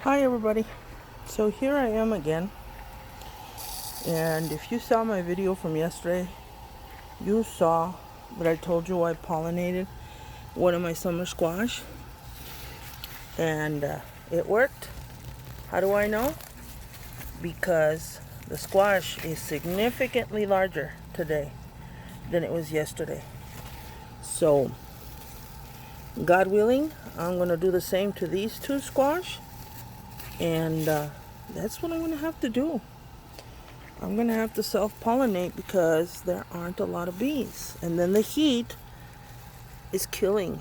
Hi everybody. So here I am again, and if you saw my video from yesterday, you saw that I told you I pollinated one of my summer squash, and it worked. How do I know? Because the squash is significantly larger today than it was yesterday. So God willing, I'm going to do the same to these two squash, and that's what I'm going to have to do. I'm going to have to self-pollinate because there aren't a lot of bees. And then the heat is killing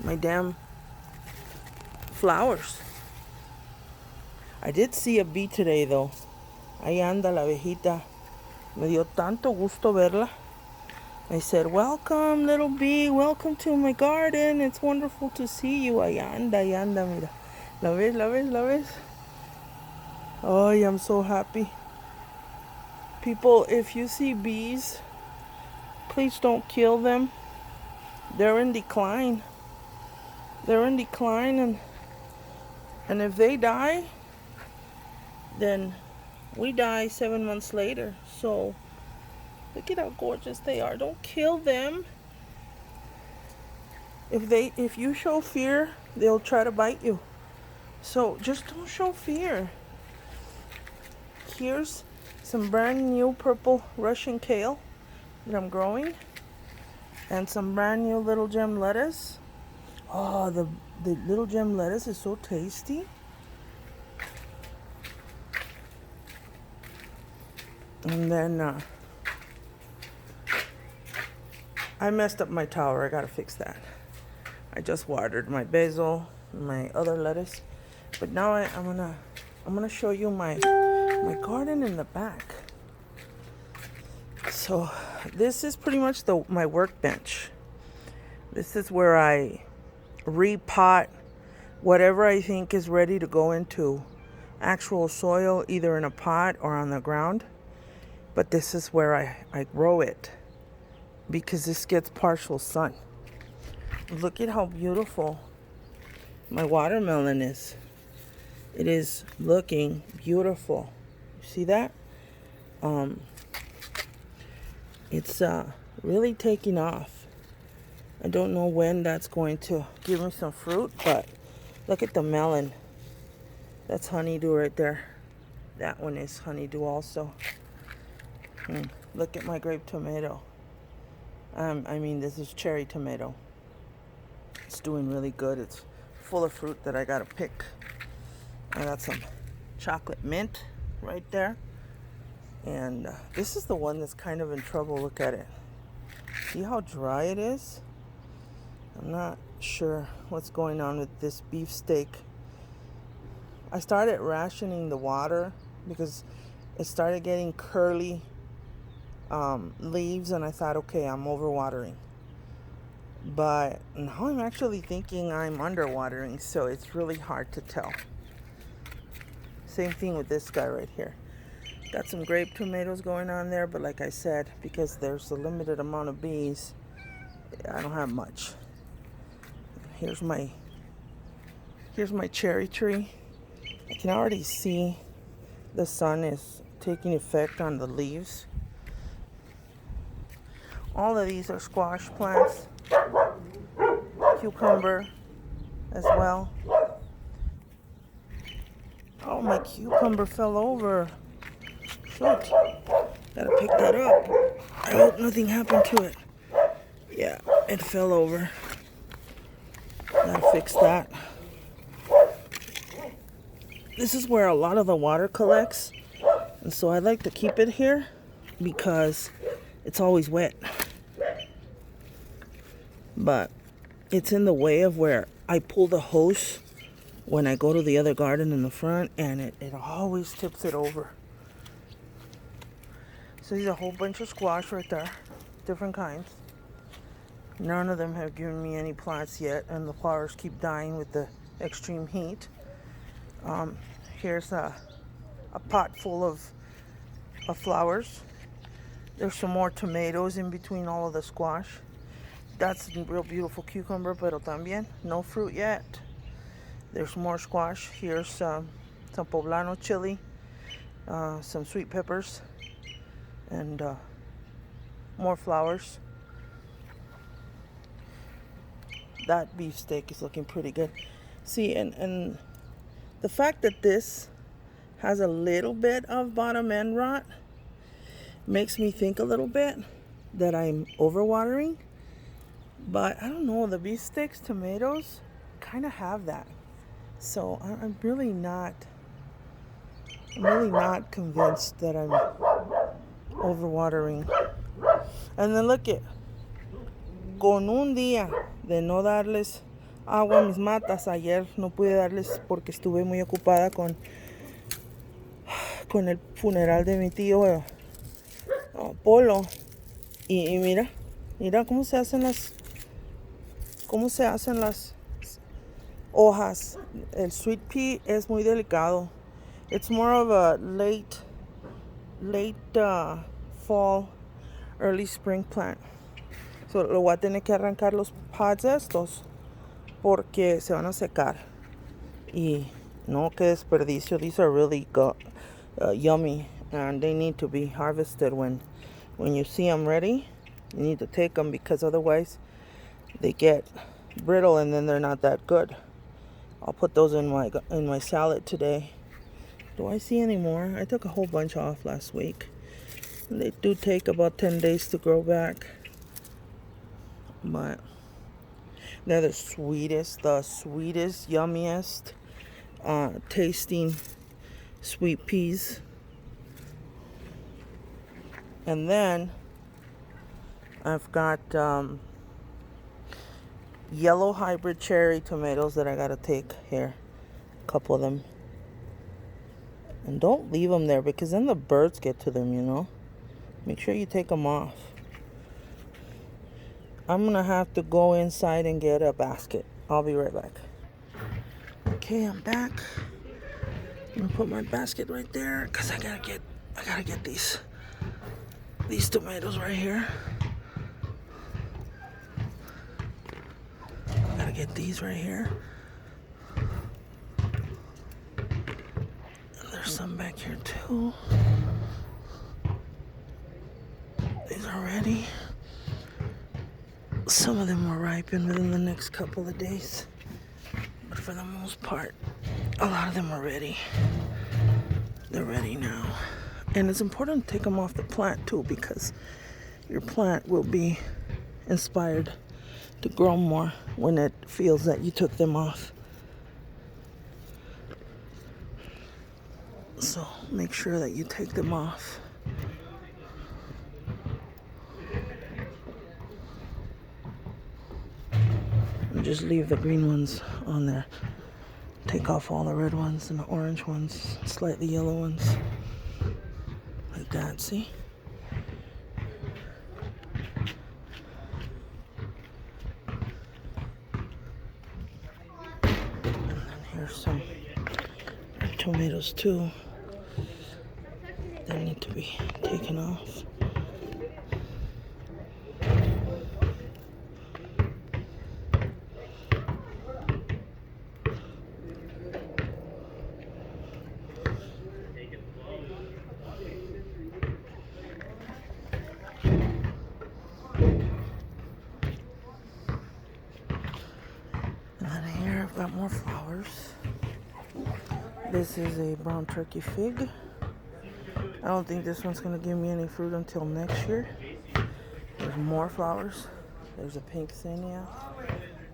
my damn flowers. I did see a bee today though. Ahí anda la abejita. Me dio tanto gusto verla. I said, welcome little bee, welcome to my garden. It's wonderful to see you. Ahí anda, mira. La ves, la ves, la ves. Oh, I'm so happy. People, if you see bees, please don't kill them. They're in decline. They're in decline, and if they die, then we die 7 months later. So look at how gorgeous they are. Don't kill them. If you show fear, they'll try to bite you. So just don't show fear. Here's some brand new purple Russian kale that I'm growing, and some brand new little gem lettuce. Oh, the little gem lettuce is so tasty. And then I messed up my tower. I gotta fix that. I just watered my basil, my other lettuce, but now I'm gonna show you my garden in the back. So this is pretty much my workbench. This is where I repot whatever I think is ready to go into actual soil, either in a pot or on the ground. But this is where I grow it because this gets partial sun. Look at how beautiful my watermelon is. It is looking beautiful. You see that? It's really taking off. I don't know when that's going to give me some fruit, but look at the melon. That's honeydew right there. That one is honeydew also. Look at my grape tomato. This is cherry tomato. It's doing really good. It's full of fruit that I gotta pick. I got some chocolate mint right there. And this is the one that's kind of in trouble. Look at it. See how dry it is? I'm not sure what's going on with this beefsteak. I started rationing the water because it started getting curly leaves, and I thought, okay, I'm overwatering. But now I'm actually thinking I'm underwatering, so it's really hard to tell. Same thing with this guy right here. Got some grape tomatoes going on there, but like I said, because there's a limited amount of bees, I don't have much. Here's my cherry tree. I can already see the sun is taking effect on the leaves. All of these are squash plants. Cucumber as well. Oh, my cucumber fell over. Shoot. Gotta pick that up. I hope nothing happened to it. Yeah, it fell over. Gotta fix that. This is where a lot of the water collects, and so I like to keep it here because it's always wet. But it's in the way of where I pull the hose when I go to the other garden in the front, and it always tips it over. So there's a whole bunch of squash right there, different kinds. None of them have given me any plants yet, and the flowers keep dying with the extreme heat. Here's a pot full of flowers. There's some more tomatoes in between all of the squash. That's a real beautiful cucumber, pero también no fruit yet. There's more squash. Here's some poblano chili, some sweet peppers, and more flowers. That beefsteak is looking pretty good. See, and the fact that this has a little bit of bottom end rot makes me think a little bit that I'm overwatering. But I don't know, the beefsteaks, tomatoes kind of have that. So I'm really not convinced that I'm overwatering. And then look it, con un día de no darles agua a mis matas, ayer no pude darles porque estuve muy ocupada con el funeral de mi tío Polo. Y mira cómo se hacen las hojas. El sweet pea es muy delicado. It's more of a late fall, early spring plant. So lo voy a tener que arrancar los pods estos porque se van a secar. Y no, qué desperdicio. These are really yummy, and they need to be harvested when you see them ready. You need to take them because otherwise they get brittle and then they're not that good. I'll put those in my salad today. Do I see any more? I took a whole bunch off last week. They do take about 10 days to grow back. But they're the sweetest, yummiest tasting sweet peas. And then I've got yellow hybrid cherry tomatoes that I gotta take here. A couple of them. And don't leave them there because then the birds get to them, you know. Make sure you take them off. I'm gonna have to go inside and get a basket. I'll be right back. Okay, I'm back. I'm gonna put my basket right there because I gotta get these tomatoes right here. Gotta get these right here. And there's some back here too. These are ready. Some of them will ripen within the next couple of days. But for the most part, a lot of them are ready. They're ready now. And it's important to take them off the plant too because your plant will be inspired to grow more when it feels that you took them off. So make sure that you take them off. And just leave the green ones on there. Take off all the red ones and the orange ones, slightly yellow ones. Like that, see? And then here's some tomatoes too. They need to be taken off. Got more flowers. This is a brown turkey fig. I don't think this one's gonna give me any fruit until next year. There's more flowers. There's a pink zinnia,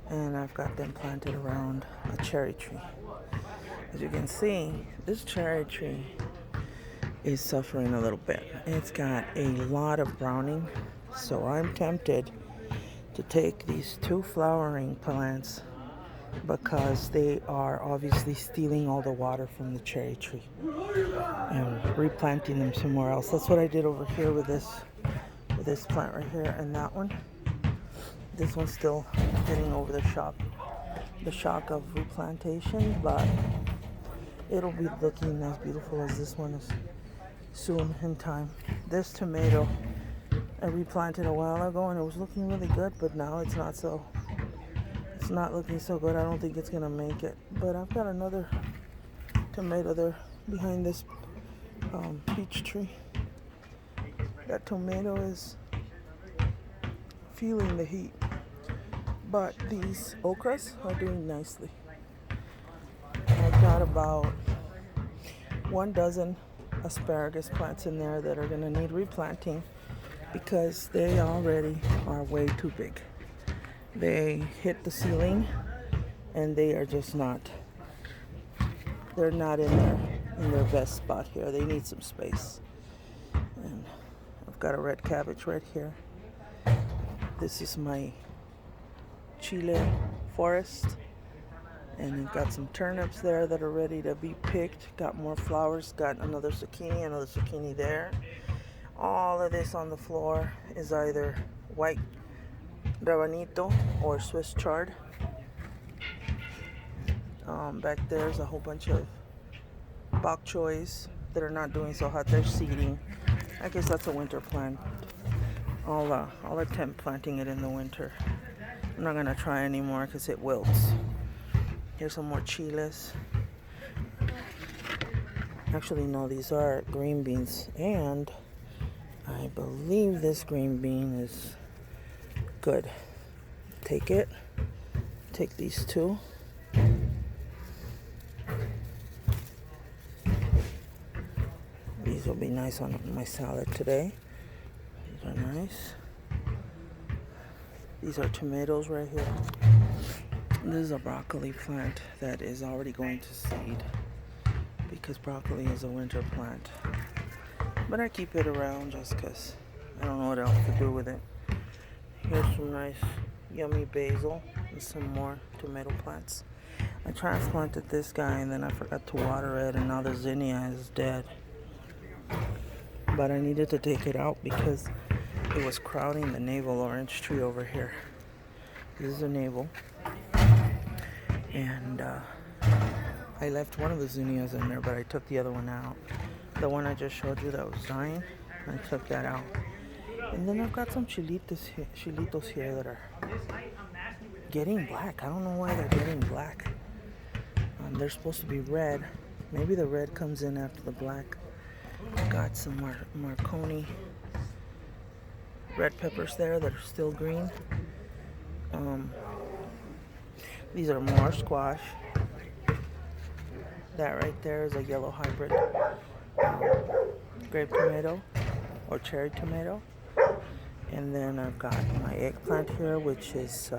and I've got them planted around a cherry tree. As you can see, this cherry tree is suffering a little bit. It's got a lot of browning, so I'm tempted to take these two flowering plants because they are obviously stealing all the water from the cherry tree and replanting them somewhere else. That's what I did over here with this plant right here and that one. This one's still getting over the shock of replantation, but it'll be looking as beautiful as this one is soon in time. This tomato I replanted a while ago and it was looking really good, but now it's not so It's not looking so good. I don't think it's gonna make it. But I've got another tomato there behind this peach tree. That tomato is feeling the heat. But these okras are doing nicely. I've got about 1 dozen asparagus plants in there that are gonna need replanting because they already are way too big. They hit the ceiling and they are just not, they're not in their best spot here. They need some space. And I've got a red cabbage right here. This is my chile forest. And you've got some turnips there that are ready to be picked. Got more flowers. Got another zucchini there. All of this on the floor is either white rabanito or Swiss chard. Back there's a whole bunch of bok choys that are not doing so hot. They're seeding. I guess that's a winter plant. I'll attempt planting it in the winter. I'm not gonna try anymore because it wilts. Here's some more chiles. Actually, no, these are green beans. And I believe this green bean is good. Take it. Take these two. These will be nice on my salad today. These are nice. These are tomatoes right here. This is a broccoli plant that is already going to seed because broccoli is a winter plant. But I keep it around just because I don't know what else to do with it. Here's some nice yummy basil and some more tomato plants. I transplanted this guy and then I forgot to water it and now the zinnia is dead. But I needed to take it out because it was crowding the navel orange tree over here. This is a navel. And I left one of the zinnias in there, but I took the other one out. The one I just showed you that was dying, I took that out. And then I've got some chilitos here that are getting black. I don't know why they're getting black. They're supposed to be red. Maybe the red comes in after the black. Got some Marconi red peppers there that are still green. These are more squash. That right there is a yellow hybrid grape tomato or cherry tomato. And then I've got my eggplant here, which is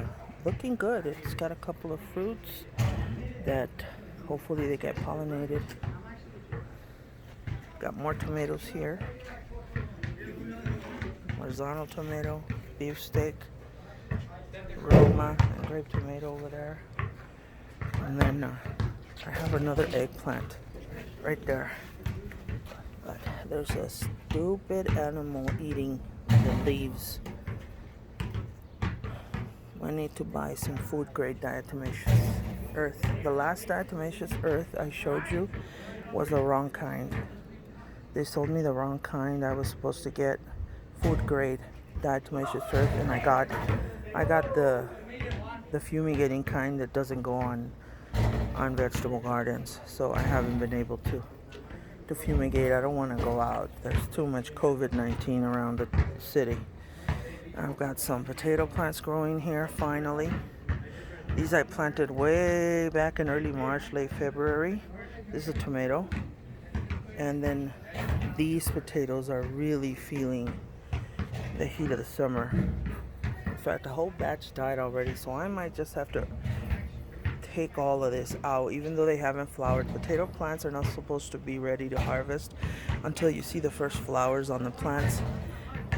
looking good. It's got a couple of fruits that hopefully they get pollinated. Got more tomatoes here. Marzano tomato, beefsteak, Roma, and grape tomato over there. And then I have another eggplant right there. But there's a stupid animal eating the leaves. I need to buy some food grade diatomaceous earth. The last diatomaceous earth I showed you was the wrong kind. They sold me the wrong kind. I was supposed to get food grade diatomaceous earth, and I got the fumigating kind that doesn't go on vegetable gardens. So I haven't been able to fumigate. I don't want to go out. There's too much COVID-19 around the city. I've got some potato plants growing here finally. These I planted way back in early March, late February. This is a tomato. And then these potatoes are really feeling the heat of the summer. In fact, the whole batch died already, so I might just have to take all of this out, even though they haven't flowered. Potato plants are not supposed to be ready to harvest until you see the first flowers on the plants.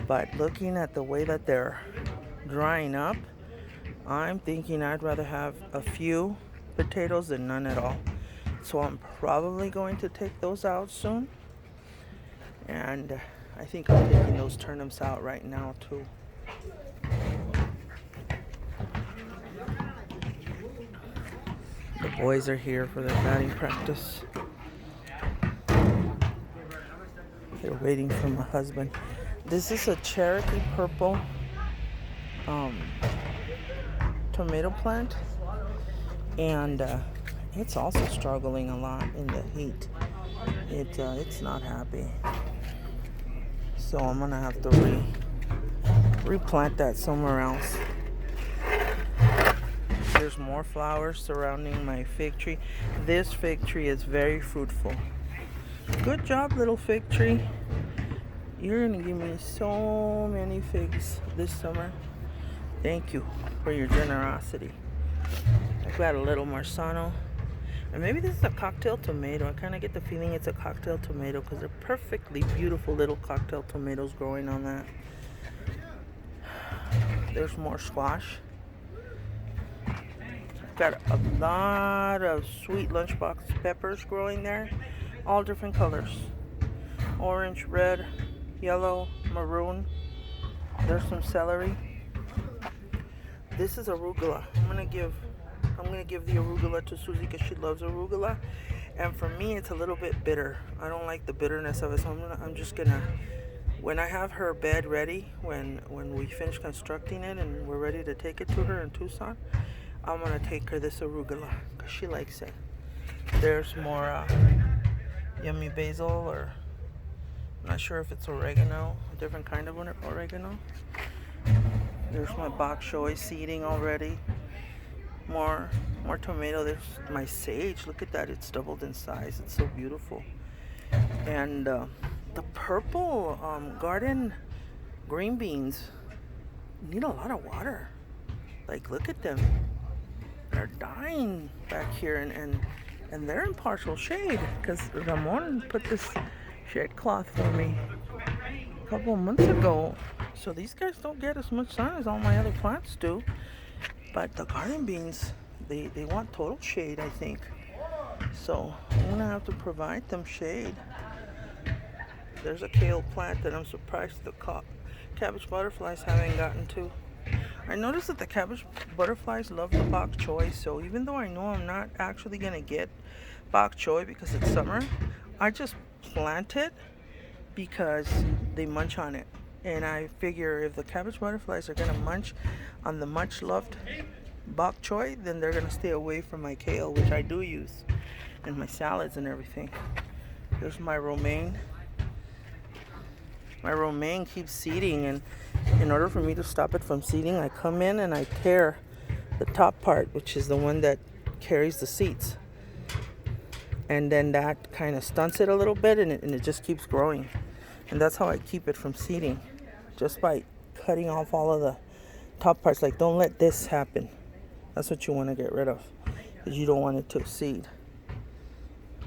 But looking at the way that they're drying up, I'm thinking I'd rather have a few potatoes than none at all. So I'm probably going to take those out soon. And I think I'm taking those turnips out right now too. The boys are here for their batting practice. They're waiting for my husband. This is a Cherokee purple tomato plant. And it's also struggling a lot in the heat. It's not happy. So I'm gonna have to replant that somewhere else. There's more flowers surrounding my fig tree. This fig tree is very fruitful. Good job, little fig tree. You're gonna give me so many figs this summer. Thank you for your generosity. I've got a little Marsano. And maybe this is a cocktail tomato. I kind of get the feeling it's a cocktail tomato because they're perfectly beautiful little cocktail tomatoes growing on that. There's more squash. Got a lot of sweet lunchbox peppers growing there. All different colors. Orange, red, yellow, maroon. There's some celery. This is arugula. I'm gonna give the arugula to Susie because she loves arugula, and for me it's a little bit bitter. I don't like the bitterness of it, so I'm just gonna, when I have her bed ready, when we finish constructing it and we're ready to take it to her in Tucson, I'm gonna take her this arugula because she likes it. There's more yummy basil, or I'm not sure if it's oregano, a different kind of oregano. There's my bok choy seeding already. More tomato. There's my sage. Look at that. It's doubled in size. It's so beautiful. And the purple garden green beans need a lot of water. Like, look at them. They're dying back here, and they're in partial shade because Ramon put this shade cloth for me a couple of months ago. So these guys don't get as much sun as all my other plants do. But the garden beans, they want total shade, I think. So I'm gonna have to provide them shade. There's a kale plant that I'm surprised the cabbage butterflies haven't gotten to. I noticed that the cabbage butterflies love the bok choy, so even though I know I'm not actually gonna get bok choy because it's summer, I just plant it because they munch on it. And I figure if the cabbage butterflies are gonna munch on the much loved bok choy, then they're gonna stay away from my kale, which I do use in my salads and everything. There's my romaine. My romaine keeps seeding, and in order for me to stop it from seeding, I come in and I tear the top part, which is the one that carries the seeds. And then that kind of stunts it a little bit, and it just keeps growing. And that's how I keep it from seeding, just by cutting off all of the top parts. Like, don't let this happen. That's what you want to get rid of, because you don't want it to seed.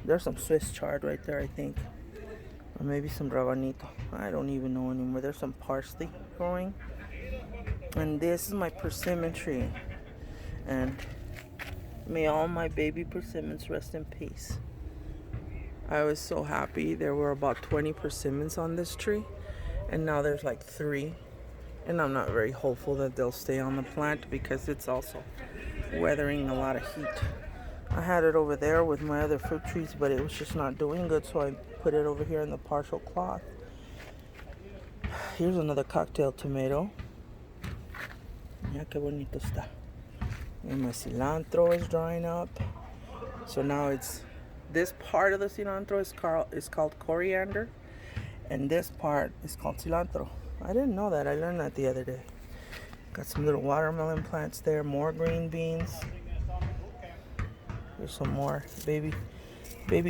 There's some Swiss chard right there, I think. Or maybe some rabanito. I don't even know anymore. There's some parsley growing. And this is my persimmon tree. And may all my baby persimmons rest in peace. I was so happy. There were about 20 persimmons on this tree, and now there's like 3. And I'm not very hopeful that they'll stay on the plant because it's also weathering a lot of heat. I had it over there with my other fruit trees, but it was just not doing good, so I put it over here in the partial cloth. Here's another cocktail tomato. Mira qué bonito está. And my cilantro is drying up. So now it's, this part of the cilantro is called coriander, and this part is called cilantro. I didn't know that. I learned that the other day. Got some little watermelon plants there, more green beans. There's some more baby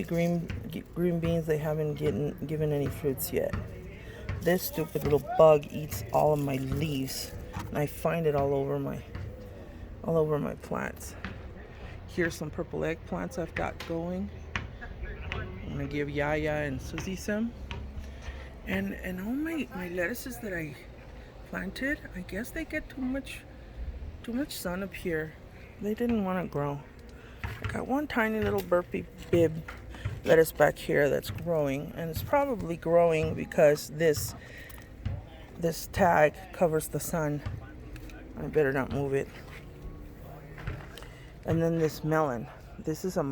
green beans. They haven't given any fruits yet. This stupid little bug eats all of my leaves, and I find it all over my plants. Here's some purple eggplants I've got going. I'm gonna give Yaya and Susie some. And all my lettuces that I planted, I guess they get too much sun up here. They didn't want to grow. I got one tiny little burpee bib lettuce back here that's growing, and it's probably growing because this tag covers the sun. I better not move it. And then this melon. This is a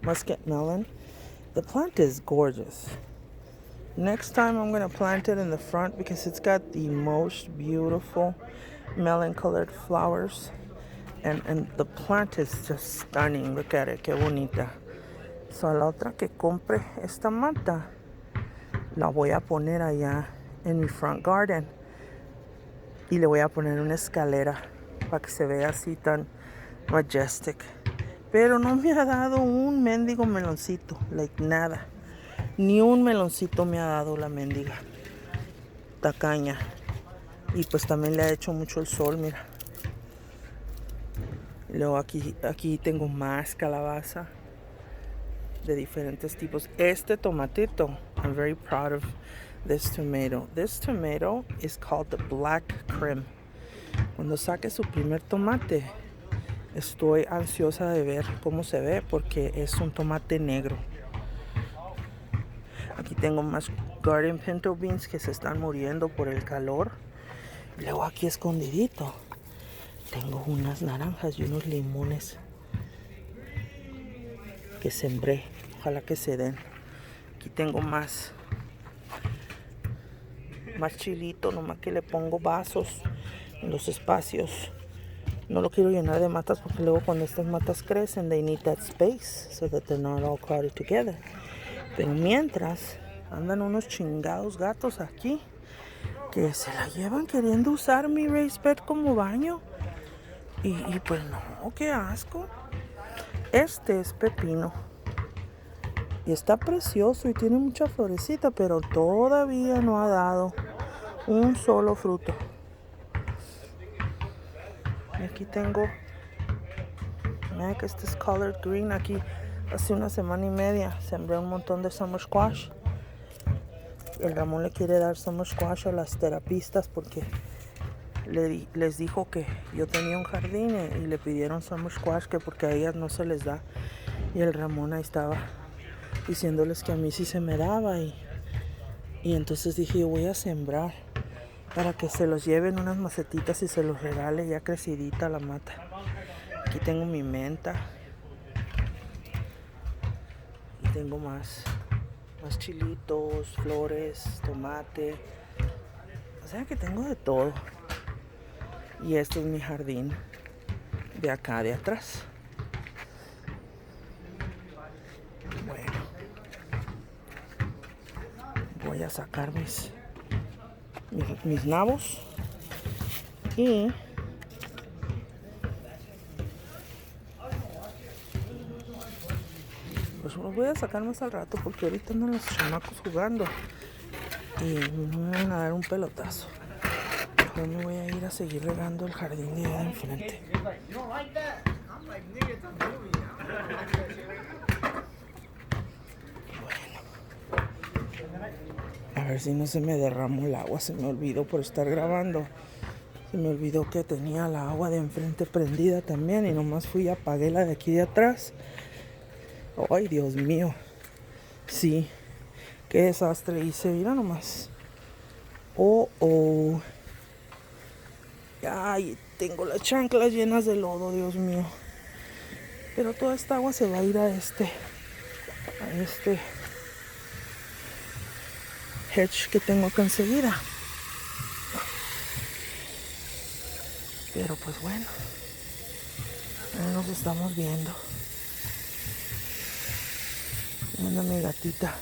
muscat melon. The plant is gorgeous. Next time I'm going to plant it in the front because it's got the most beautiful melon colored flowers. And the plant is just stunning. Look at it, qué bonita. So a la otra que compre esta mata, la voy a poner allá en mi front garden. Y le voy a poner una escalera para que se vea así tan majestic. Pero no me ha dado un mendigo meloncito, like nada. Ni un meloncito me ha dado la mendiga tacaña. Y pues también le ha hecho mucho el sol, mira. Y luego aquí tengo más calabaza de diferentes tipos. Este tomatito, I'm very proud of this tomato. This tomato is called the Black Krim. Cuando saque su primer tomate, estoy ansiosa de ver cómo se ve porque es un tomate negro. Aquí tengo más garden pinto beans que se están muriendo por el calor. Y luego aquí escondidito tengo unas naranjas y unos limones que sembré. Ojalá que se den. Aquí tengo más chilito, nomás que le pongo vasos en los espacios. No lo quiero llenar de matas porque luego cuando estas matas crecen, they need that space so that they're not all crowded together. Pero mientras andan unos chingados gatos aquí que se la llevan queriendo usar mi raised bed como baño. Y pues no, qué asco. Este es pepino. Y está precioso y tiene mucha florecita, pero todavía no ha dado un solo fruto. Y aquí tengo, mira que este es colored green. Aquí hace una semana y media sembré un montón de summer squash. El Ramón le quiere dar summer squash a las terapistas porque les dijo que yo tenía un jardín y le pidieron summer squash que porque a ellas no se les da. Y el Ramón ahí estaba diciéndoles que a mí sí se me daba y entonces dije yo voy a sembrar para que se los lleven unas macetitas y se los regale ya crecidita la mata. Aquí tengo mi menta y tengo más chilitos, flores, tomate, o sea que tengo de todo. Y este es mi jardín de acá de atrás. Bueno, voy a sacar mis nabos y pues los voy a sacar más al rato porque ahorita andan los chamacos jugando y me van a dar un pelotazo. Yo me voy a ir a seguir regando el jardín de allá de enfrente. A ver si no se me derramó el agua, se me olvidó por estar grabando. Se me olvidó que tenía la agua de enfrente prendida también y nomás fui y apagué la de aquí de atrás. Ay, Dios mío. Sí, qué desastre hice, mira nomás. Oh. Ay, tengo las chanclas llenas de lodo, Dios mío. Pero toda esta agua se va a ir a este hedge que tengo acá enseguida. Pero pues bueno, ahí nos estamos viendo. Mira mi gatita.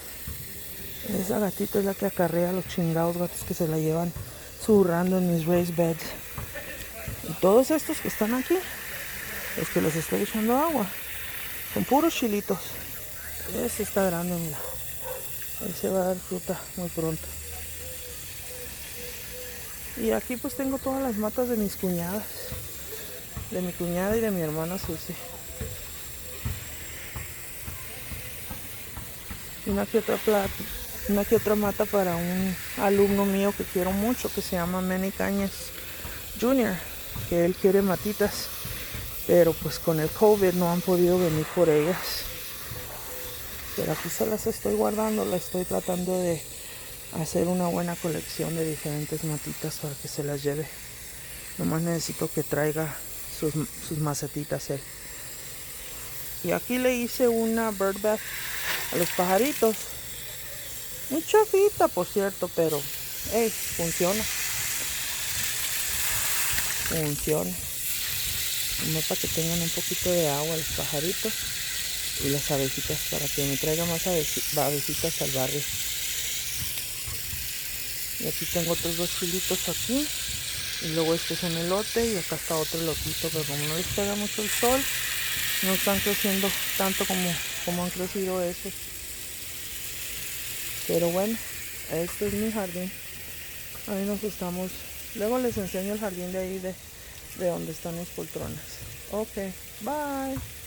Esa gatita es la que acarrea a los chingados gatos que se la llevan zurrando en mis raised beds. Y todos estos que están aquí, los que les estoy echando agua, son puros chilitos. Ese está grande, mira. Ese va a dar fruta muy pronto. Y aquí pues tengo todas las matas de mis cuñadas. De mi cuñada y de mi hermana Susi. Y una que otra mata para un alumno mío que quiero mucho, que se llama Manny Cañas Jr., que él quiere matitas, pero pues con el COVID no han podido venir por ellas. Pero aquí se las estoy guardando, la estoy tratando de hacer una buena colección de diferentes matitas para que se las lleve. Nomás necesito que traiga sus macetitas él. Y aquí le hice una bird bath a los pajaritos. Muy chafita, por cierto, pero funciona. Nomás para que tengan un poquito de agua los pajaritos y las abejitas, para que me traigan más abejitas al barrio. Y aquí tengo otros 2 chilitos aquí. Y luego este es un elote y acá está otro elotito, pero como no les pega mucho el sol, no están creciendo tanto como han crecido estos. Pero bueno, este es mi jardín. Ahí nos estamos. Luego les enseño el jardín de ahí de donde están mis poltronas. Ok, bye.